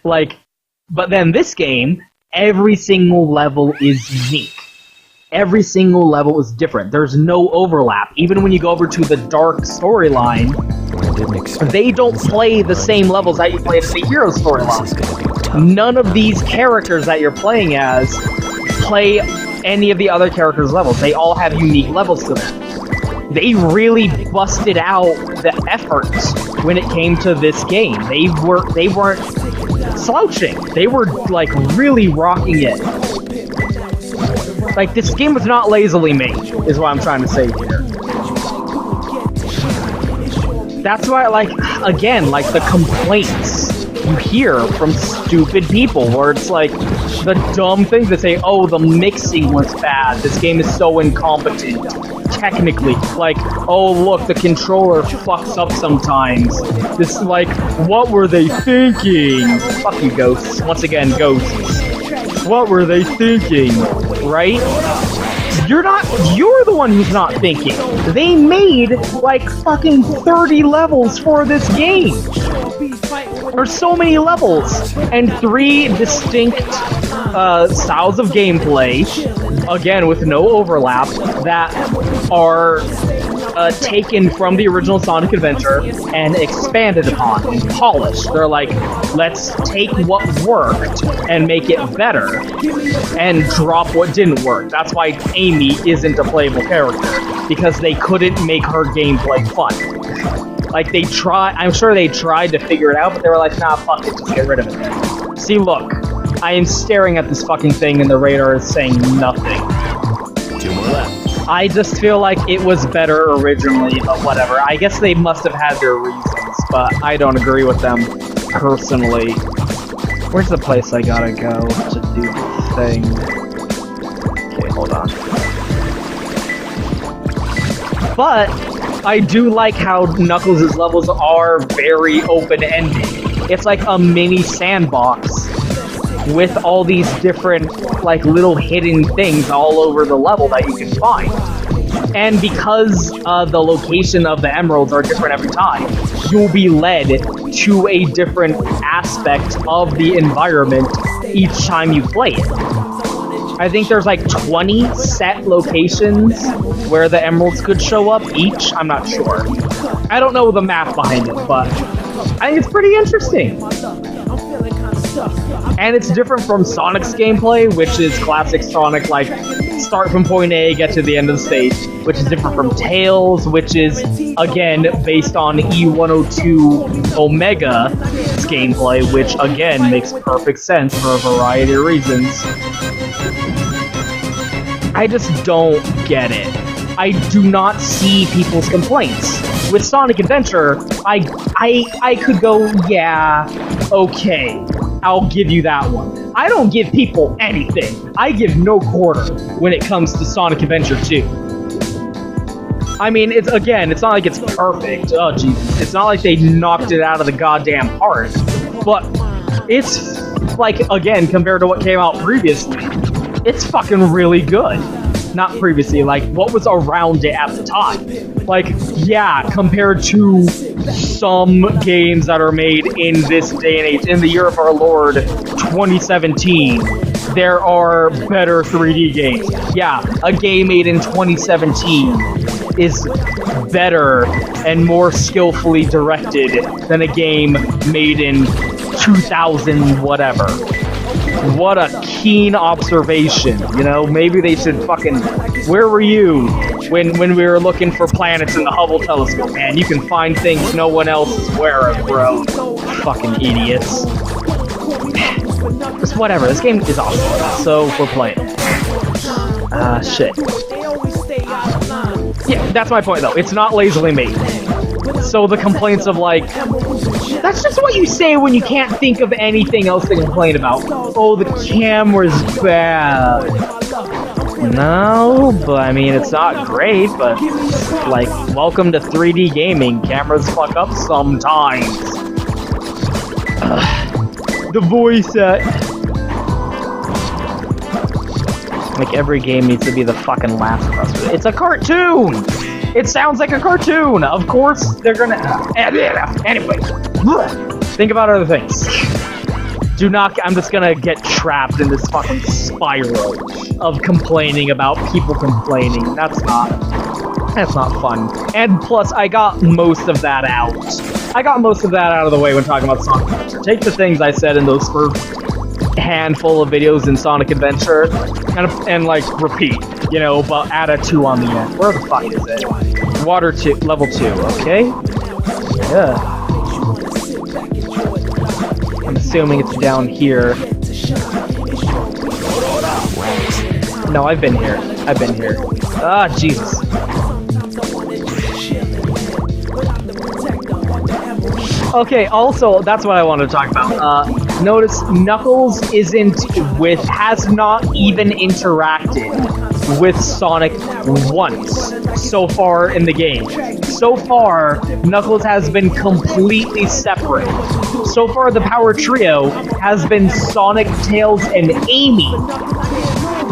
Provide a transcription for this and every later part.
Like, but then this game, every single level is unique. Every single level is different. There's no overlap. Even when you go over to the dark storyline, they don't play the same levels that you play in the hero storyline. None of these characters that you're playing as play any of the other characters' levels. They all have unique levels to them. They really busted out the efforts when it came to this game. They weren't slouching. They were like really rocking it. Like, this game was not lazily made, is what I'm trying to say here. That's why, like, again, like, the complaints you hear from stupid people, where it's like, the dumb things that say, oh, the mixing was bad, this game is so incompetent, technically. Like, oh, look, the controller fucks up sometimes. This is like, what were they thinking? Fuck you, ghosts. Once again, ghosts. What were they thinking? Right? You're the one who's not thinking. They made, like, fucking 30 levels for this game. There's so many levels. And 3 distinct styles of gameplay, again, with no overlap, that are taken from the original Sonic Adventure and expanded upon and polished. They're like, let's take what worked and make it better and drop what didn't work. That's why Amy isn't a playable character, because they couldn't make her gameplay fun. Like, I'm sure they tried to figure it out, but they were like, nah, fuck it, just get rid of it. See, look, I am staring at this fucking thing and the radar is saying nothing. 2 more left. I just feel like it was better originally, but whatever. I guess they must have had their reasons, but I don't agree with them personally. Where's the place I gotta go to do the thing? Okay, hold on. But I do like how Knuckles' levels are very open-ended. It's like a mini sandbox with all these different, like, little hidden things all over the level that you can find. And because the location of the emeralds are different every time, you'll be led to a different aspect of the environment each time you play it. I think there's like 20 set locations where the emeralds could show up each. I'm not sure. I don't know the math behind it, but I think it's pretty interesting. And it's different from Sonic's gameplay, which is classic Sonic, like, start from point A, get to the end of the stage, which is different from Tails, which is, again, based on E102 Omega's gameplay, which, again, makes perfect sense for a variety of reasons. I just don't get it. I do not see people's complaints. With Sonic Adventure, I could go, yeah, okay, I'll give you that one. I don't give people anything. I give no quarter when it comes to Sonic Adventure 2. I mean, it's not like it's perfect. Oh, Jesus. It's not like they knocked it out of the goddamn park. But it's, like, again, compared to what came out previously, it's fucking really good. Not previously, like, what was around it at the time. Like, yeah, compared to some games that are made in this day and age, in the year of our Lord, 2017, there are better 3D games. Yeah, a game made in 2017 is better and more skillfully directed than a game made in 2000 whatever. What a keen observation, you know? Maybe they should fucking... Where were you when we were looking for planets in the Hubble telescope, man? You can find things no one else is aware of, bro. Fucking idiots. Just whatever, this game is awesome, so we're playing. Shit. Yeah, that's my point, though. It's not lazily made. So the complaints of, like... That's just what you say when you can't think of anything else to complain about. Oh, the camera's bad. No, but I mean, it's not great, but, like, welcome to 3D gaming. Cameras fuck up sometimes. The voice act. Like, every game needs to be the fucking Last of Us. It's a cartoon! It sounds like a cartoon! Of course, they're gonna... Anyway. Think about other things. Do not. I'm just gonna get trapped in this fucking spiral of complaining about people complaining. That's not fun. And plus, I got most of that out. I got most of that out of the way when talking about Sonic Adventure. Take the things I said in those first handful of videos in Sonic Adventure and like repeat, you know, but add a 2 on the end. Where the fuck is it? Water 2, level 2, okay? Yeah. I'm assuming it's down here. No, I've been here. Ah, Jesus. Okay, also, that's what I wanted to talk about. Notice Knuckles has not even interacted with Sonic once so far in the game. So far, Knuckles has been completely separate. So far, the Power Trio has been Sonic, Tails, and Amy.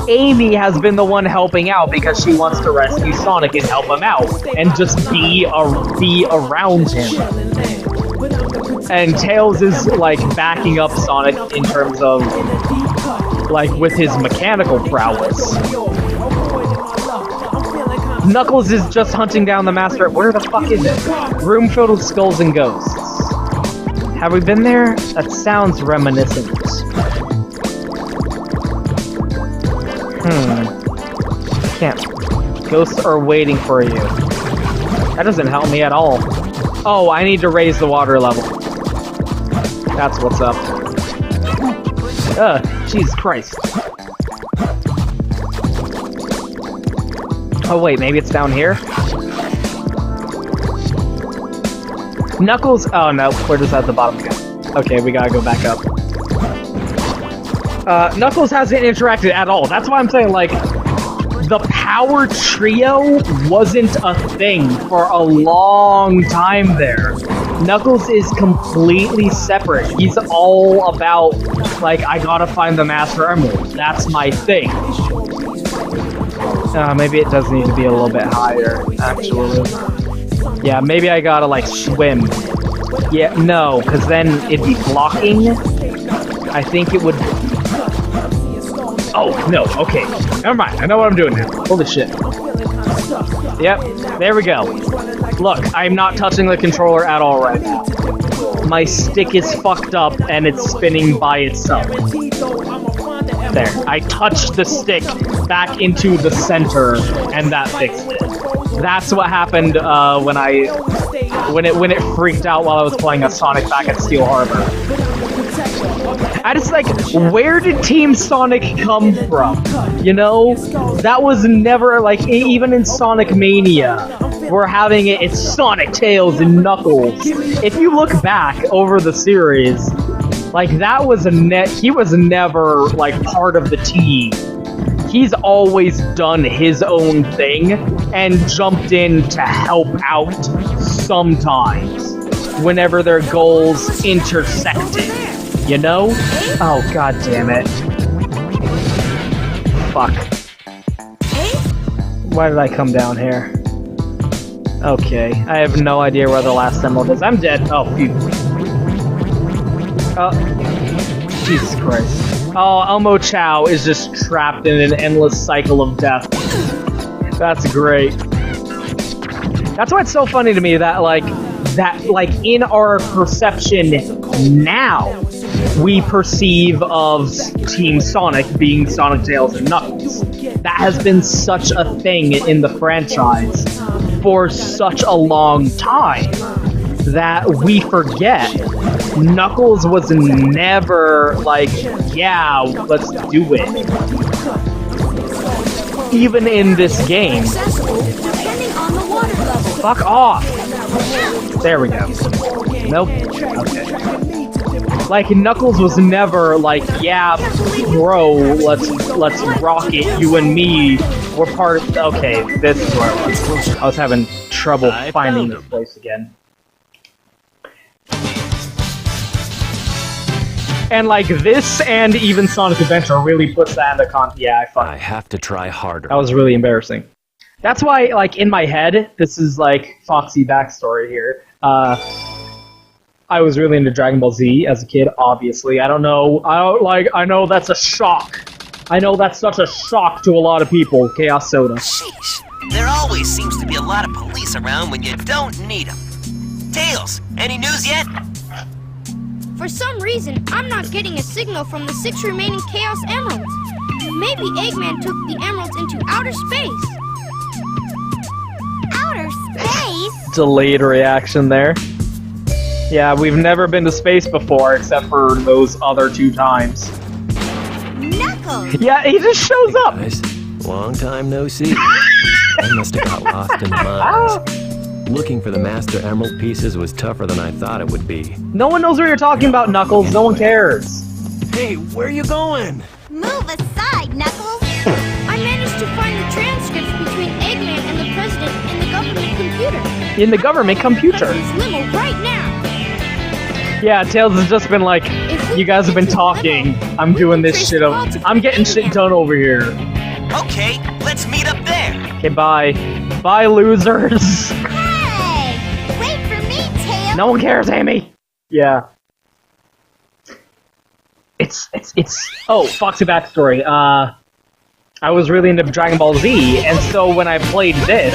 Amy has been the one helping out because she wants to rescue Sonic and help him out, and just be around him. And Tails is, like, backing up Sonic in terms of, like, with his mechanical prowess. Knuckles is just hunting down the Master. Where the fuck is it? Room filled with skulls and ghosts. Have we been there? That sounds reminiscent. Can't. Ghosts are waiting for you. That doesn't help me at all. Oh, I need to raise the water level. That's what's up. Jesus Christ. Oh wait, maybe it's down here? Knuckles... Oh no, we're just at the bottom again. Okay, we gotta go back up. Knuckles hasn't interacted at all. That's why I'm saying, like, the Power Trio wasn't a thing for a long time there. Knuckles is completely separate. He's all about, like, I gotta find the Master Emerald. That's my thing. Maybe it does need to be a little bit higher, actually. Yeah, maybe I gotta, like, swim. Yeah, no, because then it'd be blocking. I think it would... Oh, no, okay. Never mind, I know what I'm doing now. Holy shit. Yep, there we go. Look, I'm not touching the controller at all right now. My stick is fucked up and it's spinning by itself. There, I touched the stick back into the center and that fixed it. That's what happened when it freaked out while I was playing a Sonic back at Steel Harbor. I just, like, where did Team Sonic come from? You know? That was never, like, even in Sonic Mania, we're having it's Sonic, Tails, and Knuckles. If you look back over the series, like, that was he was never, like, part of the team. He's always done his own thing and jumped in to help out sometimes whenever their goals intersected. You know? Oh, god damn it. Fuck. Why did I come down here? Okay, I have no idea where the last emerald is. I'm dead. Oh, phew. Oh, Jesus Christ. Oh, Elmo Chow is just trapped in an endless cycle of death. That's great. That's why it's so funny to me that, like, in our perception now, we perceive of Team Sonic being Sonic, Tails, and Knuckles. That has been such a thing in the franchise for such a long time that we forget Knuckles was never like, yeah, let's do it. Even in this game. Fuck off! There we go. Nope. Okay. Like, Knuckles was never like, yeah, bro, let's rock it, you and me, we're part of... Okay, this is where it was. I was having trouble finding this place again. And, like, this and even Sonic Adventure really puts that into yeah, I have to try harder. That was really embarrassing. That's why, like, in my head, this is, like, Foxy backstory here. I was really into Dragon Ball Z as a kid, obviously. I don't know. I know that's a shock. I know that's such a shock to a lot of people, Chaos Soda. Sheesh. There always seems to be a lot of police around when you don't need them. Tails, any news yet? For some reason, I'm not getting a signal from the 6 remaining Chaos Emeralds. Maybe Eggman took the emeralds into outer space. Outer space? Delayed reaction there. Yeah, we've never been to space before, except for those other 2 times. Knuckle! Yeah, he just shows up! Guys, long time no see. I must have got lost in the mines. Looking for the Master Emerald pieces was tougher than I thought it would be. No one knows what you're talking about, Knuckles. No one cares. Hey, where are you going? Move aside, Knuckles! I managed to find the transcripts between Eggman and the President in the government computer. In the government computer? His limo right now! Yeah, Tails has just been like, you guys have been talking. I'm doing this shit. I'm getting shit done over here. Okay, let's meet up there. Okay, bye. Bye, losers. Hey! Wait for me, Tails! No one cares, Amy. Yeah. It's. Oh, Foxeh backstory. I was really into Dragon Ball Z, and so when I played this,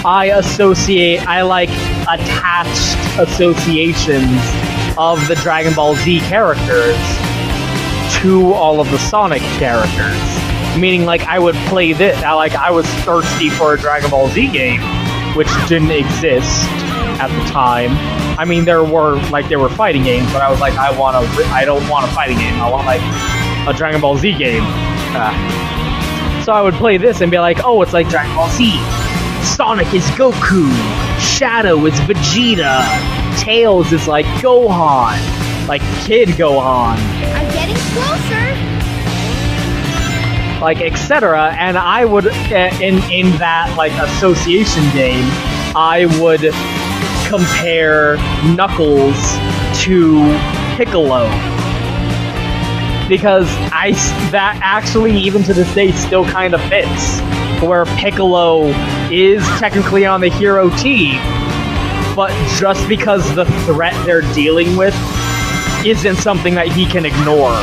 I like attached associations of the Dragon Ball Z characters to all of the Sonic characters. Meaning, like, I would play this, I was thirsty for a Dragon Ball Z game, which didn't exist at the time. I mean, there were fighting games, but I was like, I don't want a fighting game, I want, like, a Dragon Ball Z game. So I would play this and be like, oh, it's like Dragon Ball Z. Sonic is Goku, Shadow is Vegeta, Tails is like Gohan, like Kid Gohan. I'm getting closer! Like, etc. And I would, in that, like, association game, I would compare Knuckles to Piccolo. Because that actually, even to this day, still kind of fits. Where Piccolo is technically on the hero team, but just because the threat they're dealing with isn't something that he can ignore.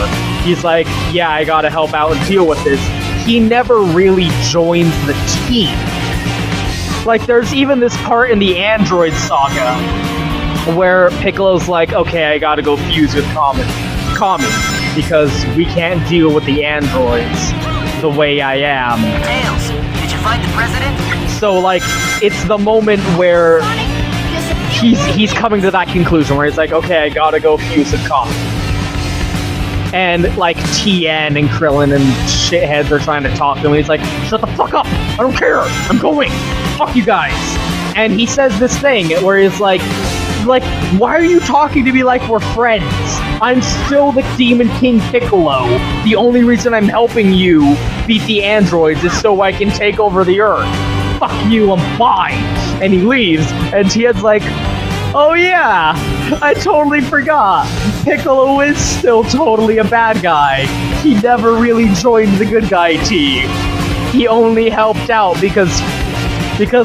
He's like, yeah, I gotta help out and deal with this. He never really joins the team. Like, there's even this part in the Android saga where Piccolo's like, okay, I gotta go fuse with Kami, because we can't deal with the androids the way I am. Tails, did you find the President? So, like, it's the moment where he's coming to that conclusion where he's like, okay, I gotta go fuse with Kami. And, like, Tien and Krillin and shitheads are trying to talk to him, and he's like, shut the fuck up! I don't care! I'm going! Fuck you guys! And he says this thing where he's like, why are you talking to me like we're friends? I'm still the Demon King Piccolo. The only reason I'm helping you beat the androids is so I can take over the Earth. Fuck you, I'm fine! And he leaves, and Tien's like, oh yeah, I totally forgot. Piccolo is still totally a bad guy. He never really joined the good guy team. He only helped out because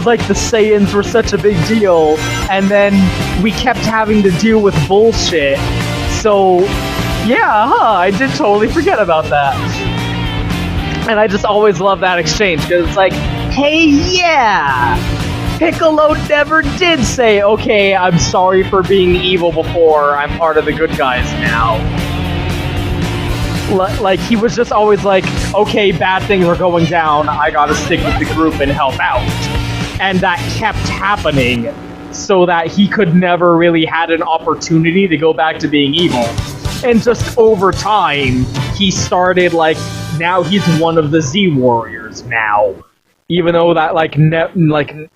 like the Saiyans were such a big deal, and then we kept having to deal with bullshit. So, yeah, I did totally forget about that. And I just always love that exchange, because it's like, hey, yeah! Piccolo never did say, okay, I'm sorry for being evil before, I'm part of the good guys now. Like, he was just always like, okay, bad things are going down, I gotta stick with the group and help out. And that kept happening, so that he could never really had an opportunity to go back to being evil. And just over time, he started, like, now he's one of the Z Warriors now. Even though that,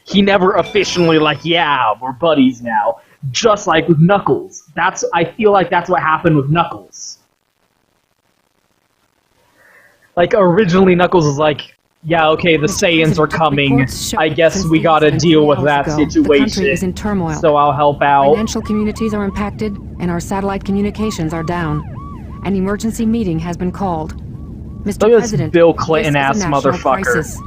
he never officially, like, yeah, we're buddies now. Just like with Knuckles. I feel like that's what happened with Knuckles. Like, originally Knuckles was like, yeah, okay, the Saiyans are coming. I guess we gotta deal with that situation. The country is in turmoil. So I'll help out. Financial communities are impacted, and our satellite communications are down. An emergency meeting has been called. Mr. Look at this President, Bill Clinton-ass this is a national motherfucker. crisis.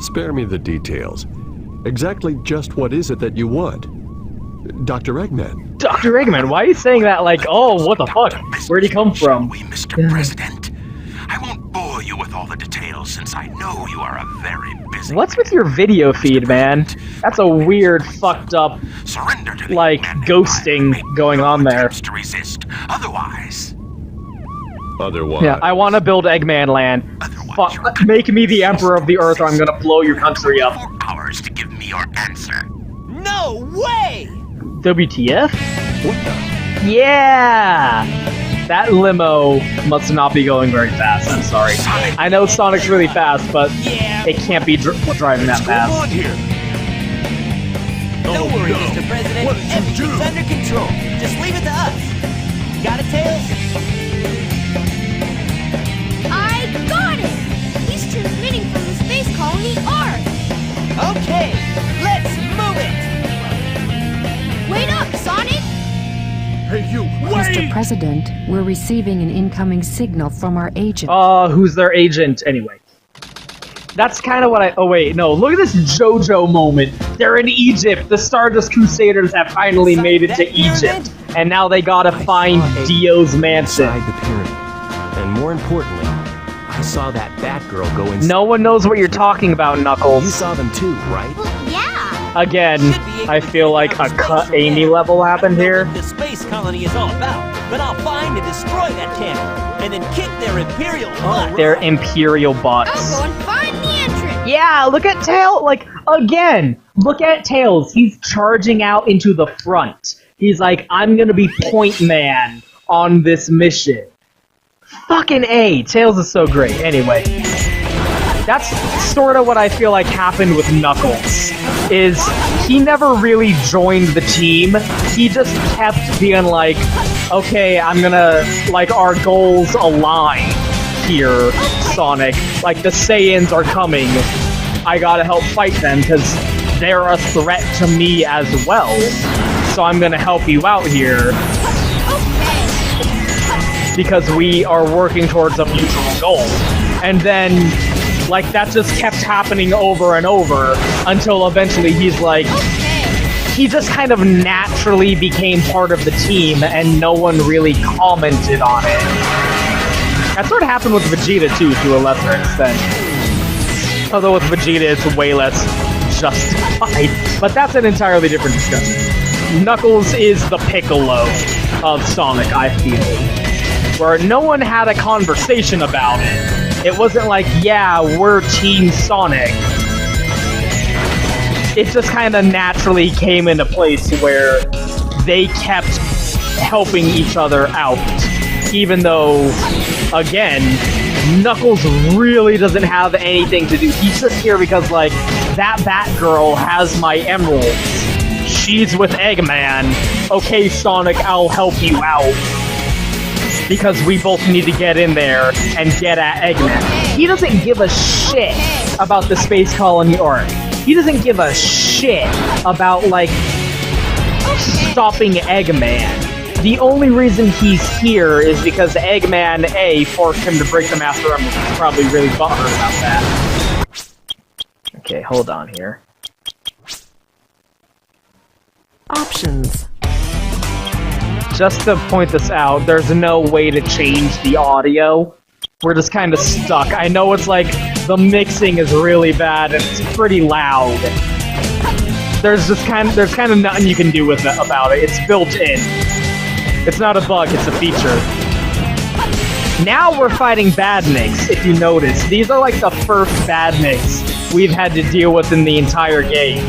Spare me the details. Exactly just what is it that you want? Dr. Eggman. Dr. Eggman, why are you saying that like, oh, what the fuck? Where'd he come from? We, Mr. President. I won't bore you with all the details since I know you are a very busy What's with your video feed, man? That's a weird, fucked up, Surrender to the like, Eggman ghosting Empire. Make going no on there. attempts to resist. Otherwise, Yeah, I want to build Eggman Land. Otherwise, Fuck, make me the Emperor of the Earth or I'm gonna blow your country up. 4 hours to give me your answer. No way! WTF? Yeah! That limo must not be going very fast, I'm sorry. I know Sonic's really fast, but it can't be driving that fast. Don't worry, Mr. President. Everything's under control. Just leave it to us. Got it, Tails? I got it! He's transmitting from the space colony Ark. Okay, let's move it! Wait up, Sonic! Hey, you, Mr. President, we're receiving an incoming signal from our agent. Who's their agent anyway? That's kind of what I... Oh, wait, no. Look at this JoJo moment. They're in Egypt. The Stardust Crusaders have finally made it to Egypt. And now they gotta find Dio's mansion. Inside the pyramid. And more importantly, I saw that Batgirl go inside. No one knows what you're talking about, You Knuckles. saw them too, right? Well, yeah. Again, I feel like a cut Amy level happened here. The space colony is all about, but I'll find and destroy that cannon, and then kick their imperial butt. Their Imperial butts. I'll go and find the entrance. Yeah, look at Tails. Like, again, look at Tails. He's charging out into the front. He's like, I'm gonna be point man on this mission. Fucking A. Tails is so great. Anyway, that's sort of what I feel like happened with Knuckles. Is he never really joined the team. He just kept being like, okay, I'm gonna, like, our goals align here, Sonic. Like, the Saiyans are coming. I gotta help fight them, because they're a threat to me as well. So I'm gonna help you out here. Because we are working towards a mutual goal. And then, like, that just kept happening over and over until eventually he's like, he just kind of naturally became part of the team and no one really commented on it. That sort of happened with Vegeta too, to a lesser extent. Although with Vegeta it's way less justified. But that's an entirely different discussion. Knuckles is the Piccolo of Sonic, I feel. Where no one had a conversation about it. It wasn't like, yeah, we're Team Sonic. It just kind of naturally came into place where they kept helping each other out. Even though, again, Knuckles really doesn't have anything to do. He's just here because, like, that Batgirl has my emeralds. She's with Eggman. Okay, Sonic, I'll help you out. Because we both need to get in there and get at Eggman. He doesn't give a shit about the space colony Ark. He doesn't give a shit about, like, stopping Eggman. The only reason he's here is because Eggman, A, forced him to break the Master Emerald. He's probably really butthurt about that. Okay, hold on here. Options. Just to point this out, there's no way to change the audio. We're just kind of stuck. I know it's like, the mixing is really bad and it's pretty loud. There's kind of nothing you can do with it about it. It's built in. It's not a bug, it's a feature. Now we're fighting badniks, if you notice. These are like the first badniks we've had to deal with in the entire game.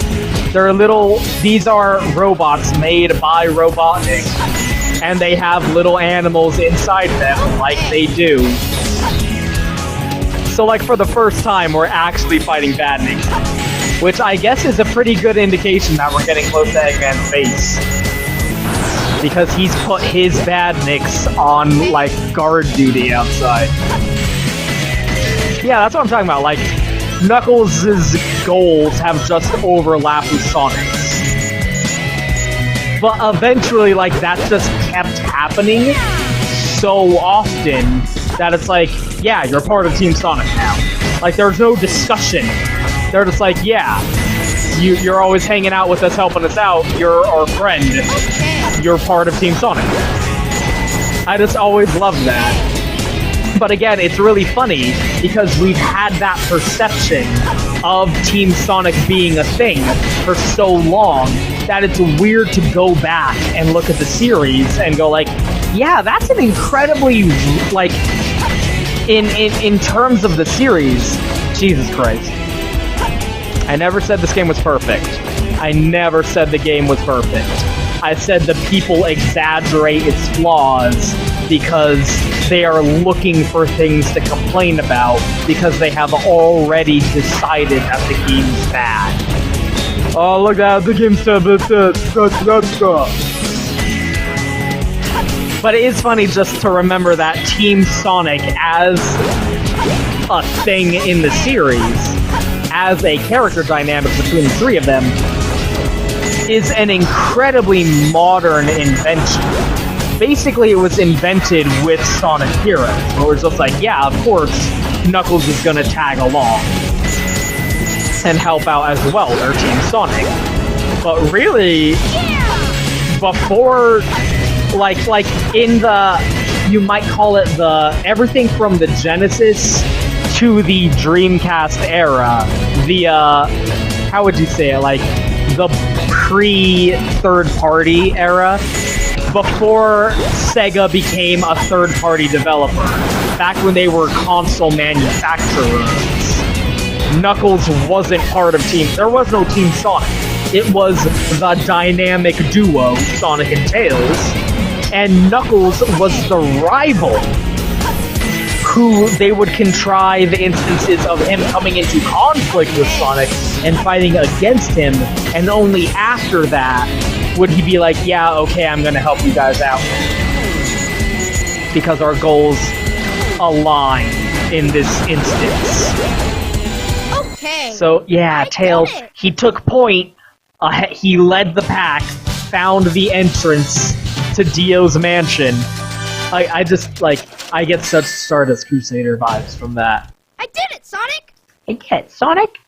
These are robots made by Robotnik. And they have little animals inside them, like they do. So, like, for the first time, we're actually fighting badniks. Which I guess is a pretty good indication that we're getting close to Eggman's base. Because he's put his badniks on, like, guard duty outside. Yeah, that's what I'm talking about. Like, Knuckles' goals have just overlapped with Sonic's. But eventually, like, that just kept happening so often that it's like, yeah, you're part of Team Sonic now. Like, there's no discussion. They're just like, yeah, You're always hanging out with us, helping us out. You're our friend. Okay. You're part of Team Sonic. I just always loved that. But again, it's really funny because we've had that perception of Team Sonic being a thing for so long that it's weird to go back and look at the series and go like, yeah, that's an incredibly, like, in terms of the series, Jesus Christ. I never said this game was perfect. I never said the game was perfect. I said the people exaggerate its flaws because they are looking for things to complain about because they have already decided that the game's bad. Oh, look at the game's bad. But it is funny just to remember that Team Sonic as a thing in the series, as a character dynamic between the three of them, is an incredibly modern invention. Basically, it was invented with Sonic Heroes, where it was just like, yeah, of course, Knuckles is gonna tag along and help out as well, or Team Sonic. But really, before, like in the, you might call it the, everything from the Genesis to the Dreamcast era, the, how would you say it, like, the pre-third-party era, before Sega became a third-party developer, back when they were console manufacturers, Knuckles wasn't part of there was no Team Sonic. It was the dynamic duo, Sonic and Tails, and Knuckles was the rival who they would contrive instances of him coming into conflict with Sonic and fighting against him, and only after that would he be like, yeah, okay, I'm gonna help you guys out. Because our goals align in this instance. Okay. So, yeah, Tails, he took point, he led the pack, found the entrance to Dio's mansion. I just, like, I get such Stardust Crusader vibes from that. I did it, Sonic! I get it, Sonic!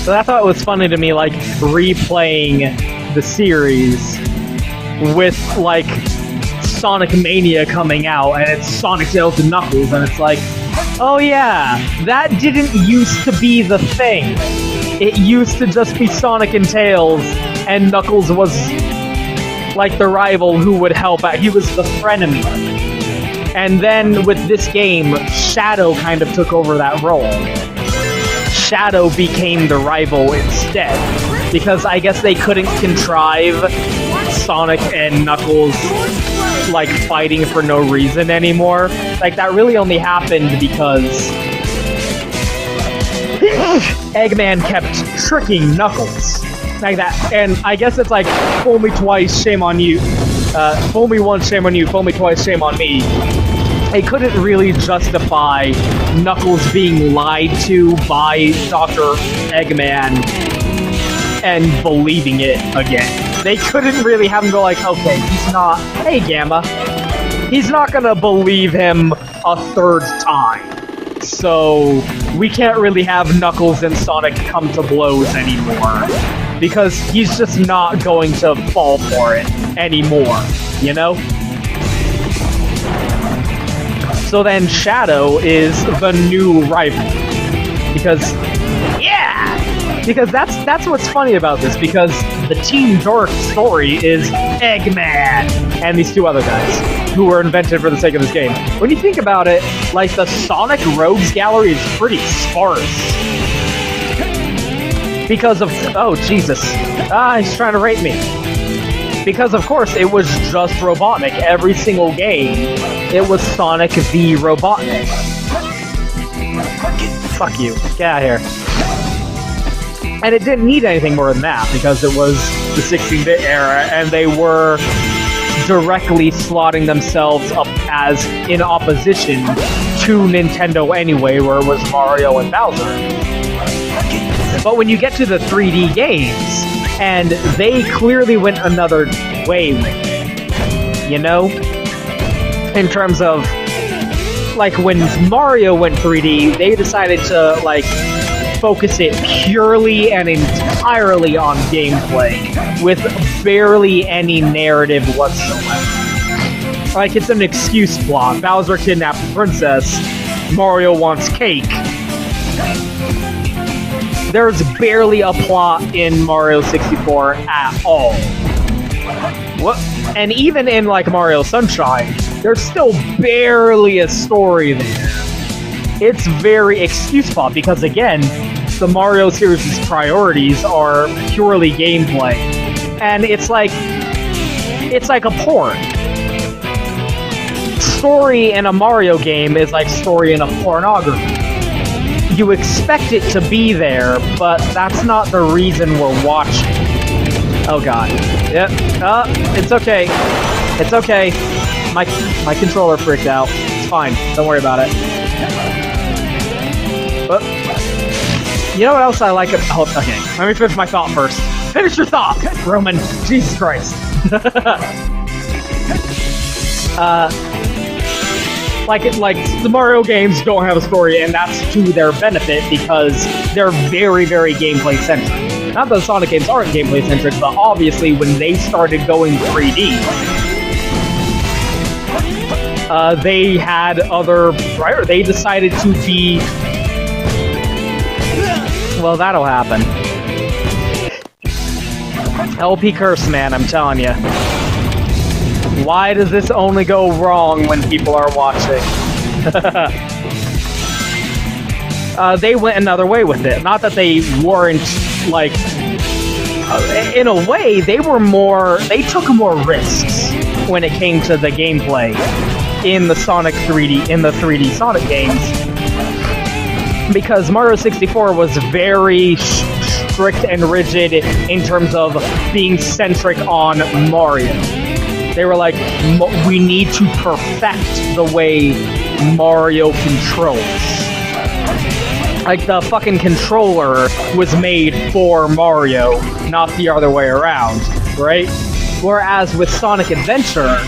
So I thought it was funny to me, like, replaying the series with, like, Sonic Mania coming out, and it's Sonic, Tails, and Knuckles, and it's like, oh yeah, that didn't used to be the thing. It used to just be Sonic and Tails, and Knuckles was, like, the rival who would help out. He was the frenemy. And then with this game, Shadow kind of took over that role. Shadow became the rival instead, because I guess they couldn't contrive Sonic and Knuckles, like, fighting for no reason anymore. Like, that really only happened because Eggman kept tricking Knuckles. Like that, and I guess it's like, fool me twice, shame on you. Fool me once, shame on you. Fool me twice, shame on me. They couldn't really justify Knuckles being lied to by Dr. Eggman and believing it again. They couldn't really have him go like, okay, he's not, hey Gamma, he's not gonna believe him a third time. So, we can't really have Knuckles and Sonic come to blows anymore. Because he's just not going to fall for it anymore, you know? So then Shadow is the new rival. Because, yeah! Because that's what's funny about this, because the Team Dork story is Eggman and these two other guys, who were invented for the sake of this game. When you think about it, like, the Sonic Rogues Gallery is pretty sparse. Because of, oh Jesus, he's trying to rape me. Because of course it was just Robotnik. Every single game, it was Sonic v Robotnik. Fuck you, get out of here. And it didn't need anything more than that, because it was the 16-bit era, and they were directly slotting themselves up as in opposition to Nintendo anyway, where it was Mario and Bowser. But when you get to the 3D games, and they clearly went another way with it, you know? In terms of, like, when Mario went 3D, they decided to, like, focus it purely and entirely on gameplay, with barely any narrative whatsoever. Like, it's an excuse plot. Bowser kidnapped the princess. Mario wants cake. There's barely a plot in Mario 64 at all. What? And even in, like, Mario Sunshine, there's still barely a story there. It's very excuse plot, because again, the Mario series' priorities are purely gameplay. And it's like a porn. Story in a Mario game is like story in a pornography. You expect it to be there, but that's not the reason we're watching. Oh god. Yep. It's okay. It's okay. My controller freaked out. It's fine. Don't worry about it. You know what else I like? Oh, okay. Let me finish my thought first. Finish your thought, Roman. Jesus Christ. Like the Mario games don't have a story, and that's to their benefit because they're very, very gameplay centric. Not that the Sonic games aren't gameplay centric, but obviously when they started going 3D, they had other priorities. They decided to be. Well, that'll happen. LP curse, man, I'm telling you. Why does this only go wrong when people are watching? They went another way with it. Not that they weren't, like... in a way, they took more risks when it came to the gameplay in the 3D Sonic games. Because Mario 64 was very strict and rigid in terms of being centric on Mario. They were like, we need to perfect the way Mario controls. Like, the fucking controller was made for Mario, not the other way around, right? Whereas with Sonic Adventure,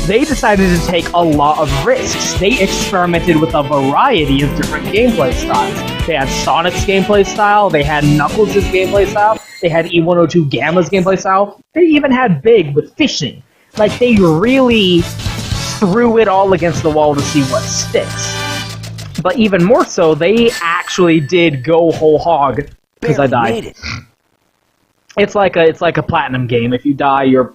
they decided to take a lot of risks. They experimented with a variety of different gameplay styles. They had Sonic's gameplay style, they had Knuckles' gameplay style, they had E102 Gamma's gameplay style, they even had Big with fishing. Like, they really threw it all against the wall to see what sticks. But even more so, they actually did go whole hog, because I died. It's like a platinum game. If you die, your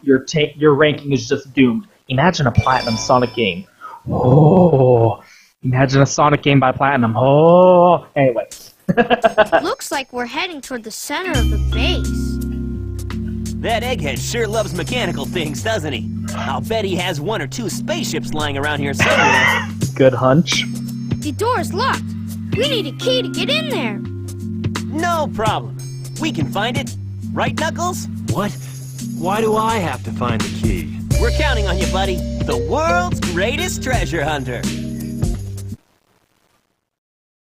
ranking is just doomed. Imagine a Platinum Sonic game. Oh, imagine a Sonic game by Platinum. Oh, anyway. Looks like we're heading toward the center of the base. That Egghead sure loves mechanical things, doesn't he? I'll bet he has 1 or 2 spaceships lying around here somewhere. Good hunch. The door's locked. We need a key to get in there. No problem. We can find it. Right, Knuckles? What? Why do I have to find the key? We're counting on you, buddy. The world's greatest treasure hunter.